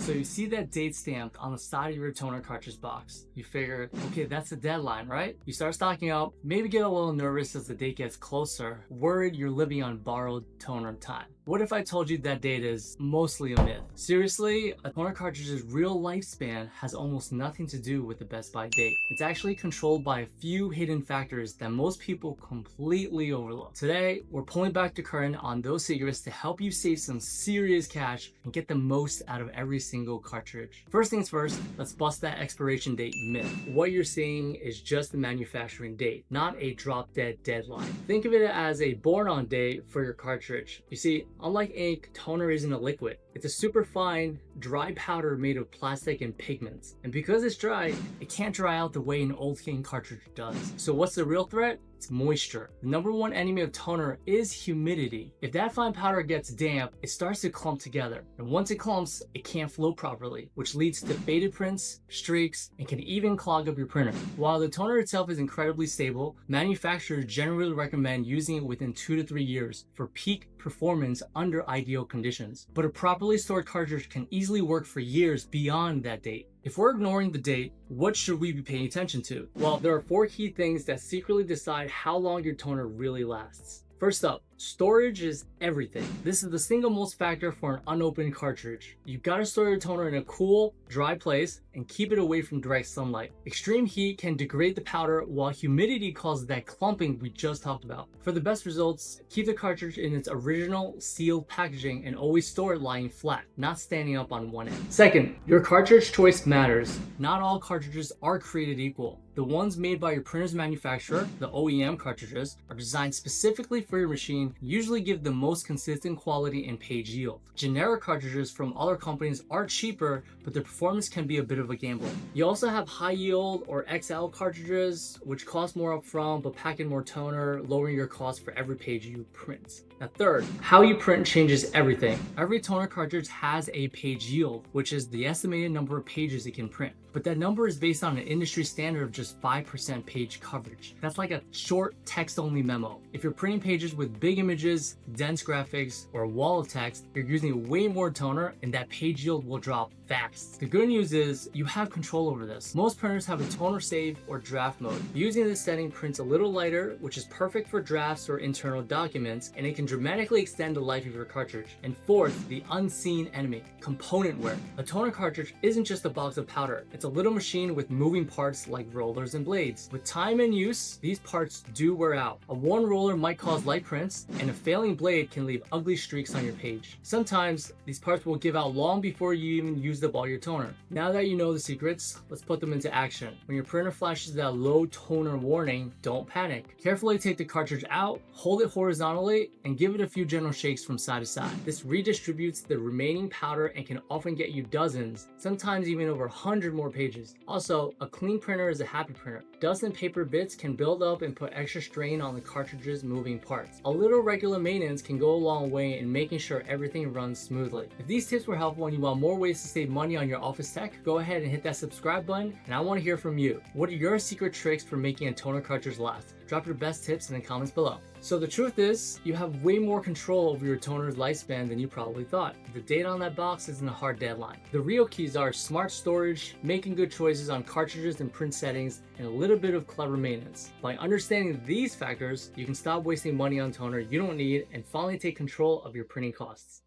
So you see that date stamped on the side of your toner cartridge box. You figure, okay, that's the deadline, right? You start stocking up, maybe get a little nervous as the date gets closer, worried you're living on borrowed toner time. What if I told you that date is mostly a myth? Seriously, a toner cartridge's real lifespan has almost nothing to do with the best by date. It's actually controlled by a few hidden factors that most people completely overlook. Today, we're pulling back the curtain on those secrets to help you save some serious cash and get the most out of every single cartridge. First things first, let's bust that expiration date myth. What you're seeing is just the manufacturing date, not a drop dead deadline. Think of it as a born on date for your cartridge. You see, unlike ink, toner isn't a liquid. It's a super fine, dry powder made of plastic and pigments. And because it's dry, it can't dry out the way an old ink cartridge does. So what's the real threat? It's moisture. The number one enemy of toner is humidity. If that fine powder gets damp, it starts to clump together. And once it clumps, it can't flow properly, which leads to faded prints, streaks, and can even clog up your printer. While the toner itself is incredibly stable, manufacturers generally recommend using it within 2 to 3 years for peak performance under ideal conditions. But a properly stored cartridge can easily work for years beyond that date. If we're ignoring the date, what should we be paying attention to? Well, there are 4 key things that secretly decide how long your toner really lasts. First up, storage is everything. This is the single most factor for an unopened cartridge. You've got to store your toner in a cool, dry place and keep it away from direct sunlight. Extreme heat can degrade the powder, while humidity causes that clumping we just talked about. For the best results, keep the cartridge in its original sealed packaging and always store it lying flat, not standing up on one end. Second, your cartridge choice matters. Not all cartridges are created equal. The ones made by your printer's manufacturer, the OEM cartridges, are designed specifically for your machine, usually give the most consistent quality and page yield. Generic cartridges from other companies are cheaper, but the performance can be a bit of a gamble. You also have high yield or XL cartridges, which cost more upfront but pack in more toner, lowering your cost for every page you print. Now third, how you print changes everything. Every toner cartridge has a page yield, which is the estimated number of pages it can print. But that number is based on an industry standard of just 5% page coverage. That's like a short text-only memo. If you're printing pages with big images, dense graphics, or a wall of text, you're using way more toner and that page yield will drop fast. The good news is you have control over this. Most printers have a toner save or draft mode. Using this setting prints a little lighter, which is perfect for drafts or internal documents, and it can dramatically extend the life of your cartridge. And fourth, the unseen enemy, component wear. A toner cartridge isn't just a box of powder. It's a little machine with moving parts like rollers and blades. With time and use, these parts do wear out. A worn roller might cause light prints, and a failing blade can leave ugly streaks on your page. Sometimes, these parts will give out long before you even use up all your toner. Now that you know the secrets, let's put them into action. When your printer flashes that low toner warning, don't panic. Carefully take the cartridge out, hold it horizontally, and give it a few gentle shakes from side to side. This redistributes the remaining powder and can often get you dozens, sometimes even over 100 more pages. Also, a clean printer is a happy printer. Dust and paper bits can build up and put extra strain on the cartridge's moving parts. A little regular maintenance can go a long way in making sure everything runs smoothly. If these tips were helpful and you want more ways to save money on your office tech, go ahead and hit that subscribe button, and I want to hear from you. What are your secret tricks for making a toner cartridge last? Drop your best tips in the comments below. So the truth is, you have way more control over your toner's lifespan than you probably thought. The date on that box isn't a hard deadline. The real keys are smart storage, making good choices on cartridges and print settings, and a little bit of clever maintenance. By understanding these factors, you can stop wasting money on toner you don't need and finally take control of your printing costs.